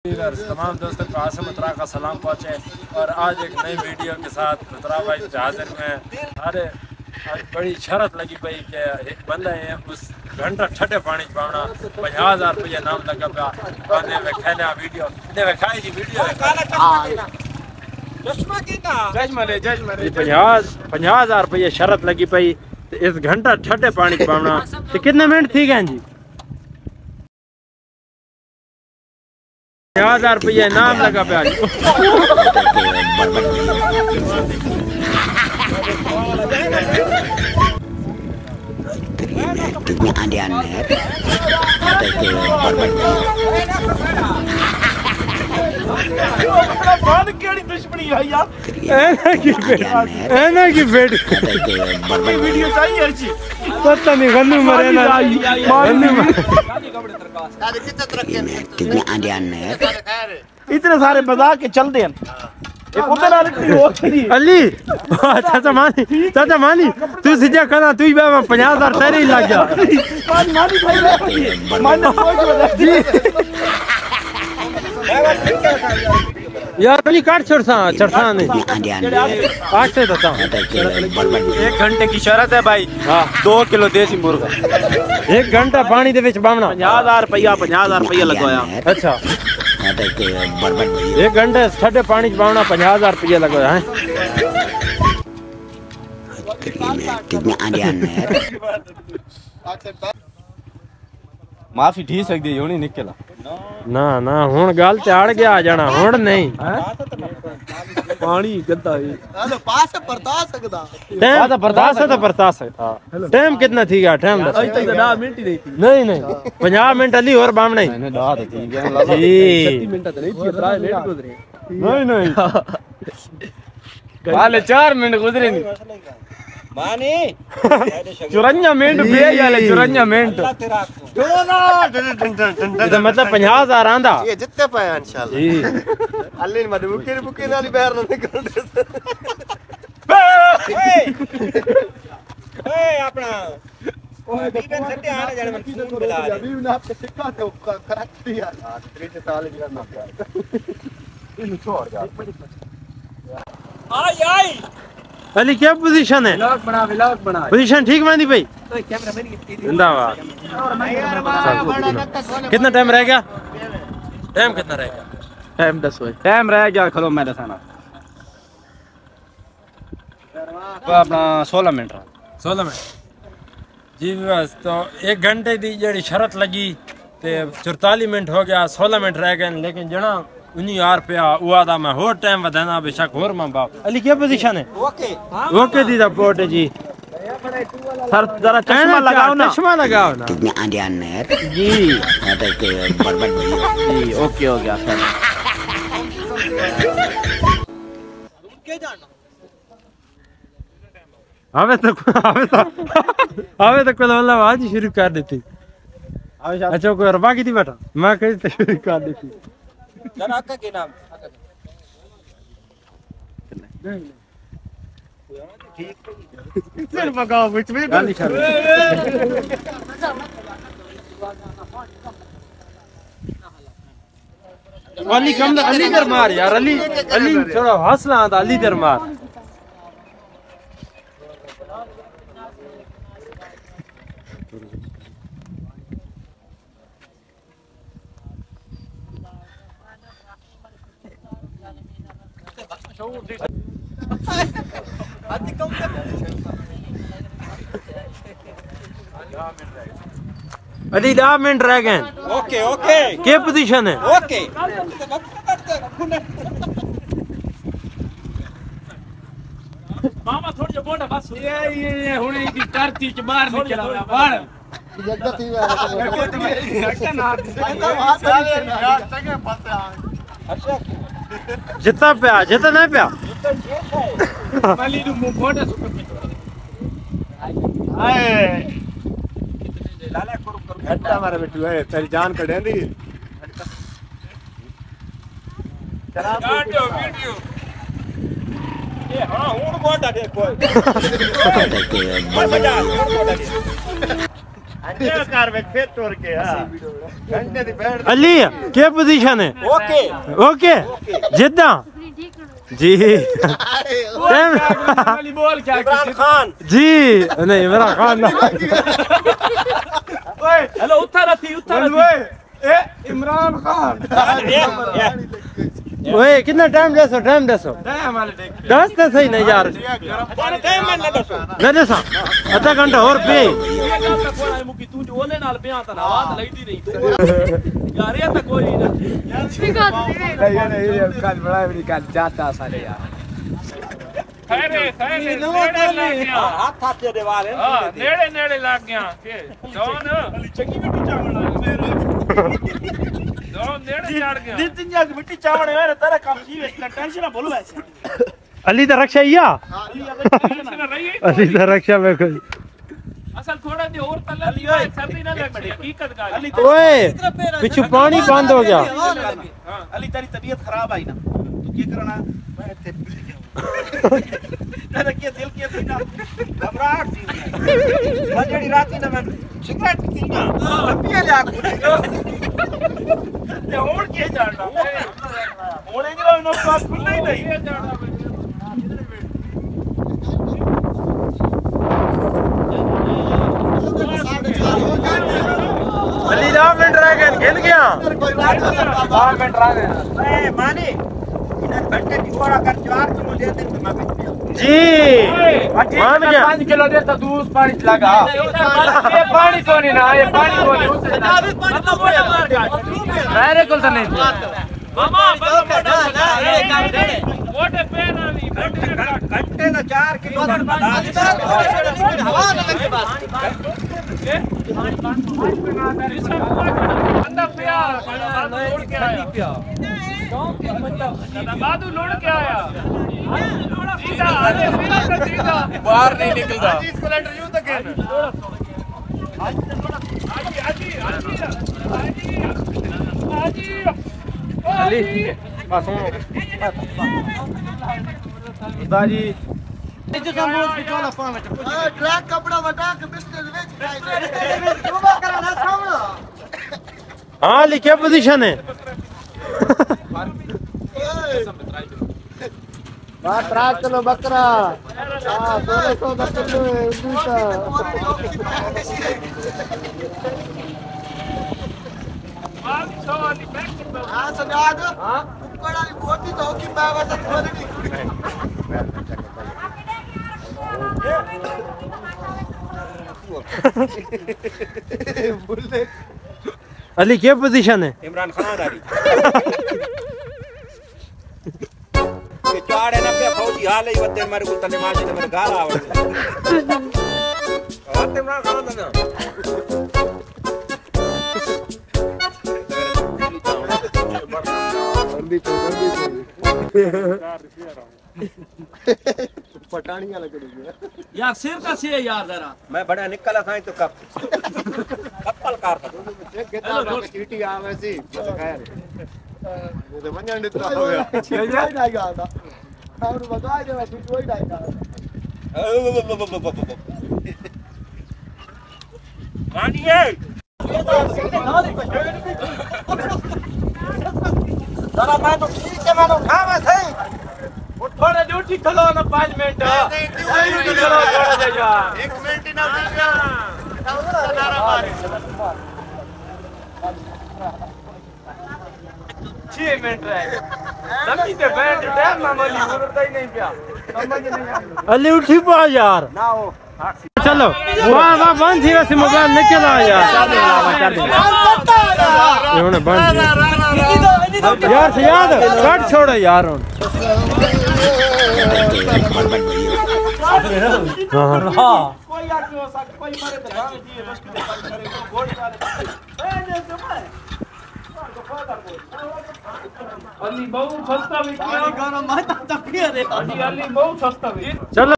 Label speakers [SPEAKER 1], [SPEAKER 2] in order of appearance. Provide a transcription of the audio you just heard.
[SPEAKER 1] तमाम दोस्तों को आसिम उत्तरा का सलाम पहुँचे और आज एक नई वीडियो के साथ उत्तरा भाई हाजिर में अरे आज बड़ी शरत लगी भाई कि एक बंदा है उस घंटा ठंडे पानी पाना 50,000 रुपया नाम लगा पाने में खेला वीडियो ने खाई जी वीडियो 50,000 रुपया शरत लगी पई इस घंटा ठंडे पानी पाना तो कितने मिनट थी गए जी 50,000 रुपया नाम लगा पे आज वीडियो चाहिए पता नहीं गन्नू मरे ना
[SPEAKER 2] इतने सारे बजा के चल दे
[SPEAKER 1] अली चाचा मानी तू सीधा कहना तू 50,000 तेरे ही लग गया यार अली काट चढ़सा नहीं काट से देता हूँ
[SPEAKER 2] 1 घंटे की शरत है भाई।
[SPEAKER 1] हाँ
[SPEAKER 2] 2 किलो देसी मुर्गा
[SPEAKER 1] 1 घंटा पानी दे विच बावना
[SPEAKER 2] 50,000 रुपया लगवाया।
[SPEAKER 1] अच्छा 1 घंटे ठंडे पानी च बावना 50,000 रुपया लगवाया है
[SPEAKER 2] माफी ठी सकदी होनी निकला
[SPEAKER 1] ना ना हुन गल ते अड़ गया आ जाना हुन नहीं
[SPEAKER 2] पानी गंदा है हेलो पास बरता सकदा
[SPEAKER 1] टाइम बरता सकता टाइम कितना थी गया टाइम
[SPEAKER 2] अभी तक 10 मिनट ही थी
[SPEAKER 1] नहीं 50 मिनट अली और बामना ही
[SPEAKER 2] मैंने डा तो ठीक है जी 30 मिनट तो नहीं थी 3 मिनट गुजरे
[SPEAKER 1] नहीं
[SPEAKER 2] वाले 4 मिनट गुजरे नहीं मानी
[SPEAKER 1] 54 मिनट बे याले 54 मिनट ये मतलब 50,000 आंदा
[SPEAKER 2] ये जितने पाया इंशाल्लाह जी अल्ली मत बुके नाली बाहर ना निकल ए अपना ओए बीबन सट्टे आने जाने मन फोन मिला दे अभी ने आपके सिक्का तो करेक्ट दिया 30 साल करना इन छोड़ यार आई
[SPEAKER 1] अली क्या पोजीशन है
[SPEAKER 2] व्लॉग बना
[SPEAKER 1] पोजीशन ठीक बांधी भाई
[SPEAKER 2] कैमरा मेरी
[SPEAKER 1] जिंदाबाद कितना टाइम रह गया टाइम कितना रह गया
[SPEAKER 2] टाइम 10 बजे टाइम रह गया खलो मैं दसाना अपना 16 मिनट
[SPEAKER 1] 16 मिनट जी बस तो 1 घंटे की जी शरत लगी ते 44 मिनट हो गया 16 मिनट रह गए लेकिन जना 19,000 रुपया हुआ था मैं होर टाइम बधाना बेशक होर मां बाप अली क्या पोजीशन है ओके दीदा पोट जी
[SPEAKER 2] सर जरा चश्मा लगाओ
[SPEAKER 1] ना
[SPEAKER 2] जी जी ओके हो गया सर
[SPEAKER 1] हमें तो कल वाला आज शुरू कर देती अच्छा कोई रबा की थी बेटा मैं कहीं शुरू कर देती
[SPEAKER 2] जरा अक्का के नाम ठीक बगाओ बीच में
[SPEAKER 1] अली कम अली दर मार यार अली थोड़ा हौसला आता अली दर मार अली 10 मिनट रह गए
[SPEAKER 2] ओके
[SPEAKER 1] क्या पोजीशन है
[SPEAKER 2] ओके मामा थोड़ी जो मोटा बस ये हुने की धरती च बाहर निकला बाहर जगत थी
[SPEAKER 1] जितना नहीं प्या
[SPEAKER 2] माली नु मोटा लाला करू घंटा मारे बेटू है तेरी जान कढेंदी वीडियो ये हां हुन मोटा दे कोई अंदर कार में फिर तोड़ के हां घंटे दी बैठ
[SPEAKER 1] अली क्या पोजीशन है?
[SPEAKER 2] ओके
[SPEAKER 1] ओके जिद्दा जी
[SPEAKER 2] वाली बोल क्या इमरान खान
[SPEAKER 1] जी नहीं इमरान खान
[SPEAKER 2] ओए हेलो उठा रही ए इमरान खान
[SPEAKER 1] ओए कितना टाइम दसो
[SPEAKER 2] टाइम वाले देख
[SPEAKER 1] दस तो सही नहीं यार
[SPEAKER 2] टाइम में ना दसो
[SPEAKER 1] मैं दसा आधा घंटा और पे
[SPEAKER 2] मुकी तू जो ओले नाल पे आता ना आवाज लगदी नहीं यार ये तो कोई नहीं कल बड़ा बड़ी कल जाता साले यार
[SPEAKER 3] खैरे नेड़े लग गया
[SPEAKER 2] हाथ हाथ दे वाले
[SPEAKER 3] हां नेड़े लग गया के कौन
[SPEAKER 2] चंगी मिट्टी चावल
[SPEAKER 3] कौन नेड़े चढ़ गया
[SPEAKER 2] नितिन जी मिट्टी चावल है तेरा काम की है टेंशन ना बोलो ऐसे
[SPEAKER 1] अली तो रक्षा या अली तो रक्षा में कोई
[SPEAKER 3] असल थोड़ा दी और तल्ला लियो सर्दी ना लग पड़ी हकीकत का
[SPEAKER 1] ओए पीछे पानी बंद हो गया
[SPEAKER 2] अली तेरी तबीयत खराब आई ना तू क्या करना मैं तेरे क्या दिल क्या थी ना घबराहट थी मैं जेडी रात ना मैं सिगरेट पी ना पिया ले आको ते और के जानना ओने जरा नो पास खुलना ही नहीं
[SPEAKER 1] अली राम ड्रैगन खेल गया
[SPEAKER 2] ए माने घंटे की थोड़ा कर 4 किलो दे दे तो मैं बेच दिया
[SPEAKER 1] जी मान गया
[SPEAKER 2] 5 किलो दे तो दूध पानी लगा ये पानी तो नहीं ना ये पानी को नहीं मेरे को तो नहीं
[SPEAKER 3] मामा मोटे पे ना
[SPEAKER 2] घंटे ना 4 किलो
[SPEAKER 3] अंदर पिया लोड के आया बादू लोड के आया सीधा अरे सीधा
[SPEAKER 2] बाहर नहीं निकलता
[SPEAKER 3] इसको लेटर यूं तक है आजी
[SPEAKER 2] दादी
[SPEAKER 4] ट्रैक कपड़ा बटा के बिस्तर विच जुबा करना सामना
[SPEAKER 1] हाँ अली क्या पोजीशन है?
[SPEAKER 4] बात ट्रैक चलो बकरा हां 1610 किलो हां सजाद हां कुकड़ा की बोटी तो की बाबा से बोले
[SPEAKER 1] अली क्या पोजीशन है?
[SPEAKER 2] इमरान खान आ रही ये चाड़े ना पे फौजी हाल ही वते मेरे को तने मार दे मेरे गाल आवड़े और इमरान खान ना
[SPEAKER 4] पटानिया लगेगी
[SPEAKER 3] यार सिर का से यार जरा
[SPEAKER 2] मैं बड़ा निकला था तो कपल कार था
[SPEAKER 4] कितना चीटी आवे सी खैर ये तो वणन दिता हो गया ये जाएगा था और बता दे मैं कोई जाएगा
[SPEAKER 2] मानिए जरा मैं तो ठीक है मैं तो खावा थे
[SPEAKER 3] वो थोड़ा ड्यूटी खलो ना 5 मिनट ड्यूटी खलो थोड़ा दे यार
[SPEAKER 4] 1 मिनट ही ना देगा नारा मारे
[SPEAKER 3] 6 मिनट रह गए लंबी ते बैठ टाइम ना मली जरूरत ही नहीं पिया समझ नहीं
[SPEAKER 1] अली उठी पा यार
[SPEAKER 2] ना हो
[SPEAKER 1] चलो वाह बंद थी वैसे मोबाइल निकल आ यार ये बंद यार से याद कट छोड़ो यार हाँ
[SPEAKER 2] कोई यार कोई मारे तो भाग दिए बस के गोली डाले
[SPEAKER 3] अली बहुत सस्ता बिकिया
[SPEAKER 4] गाना माता तकिया रे
[SPEAKER 3] अली बहुत सस्ता बिकिया
[SPEAKER 1] चलो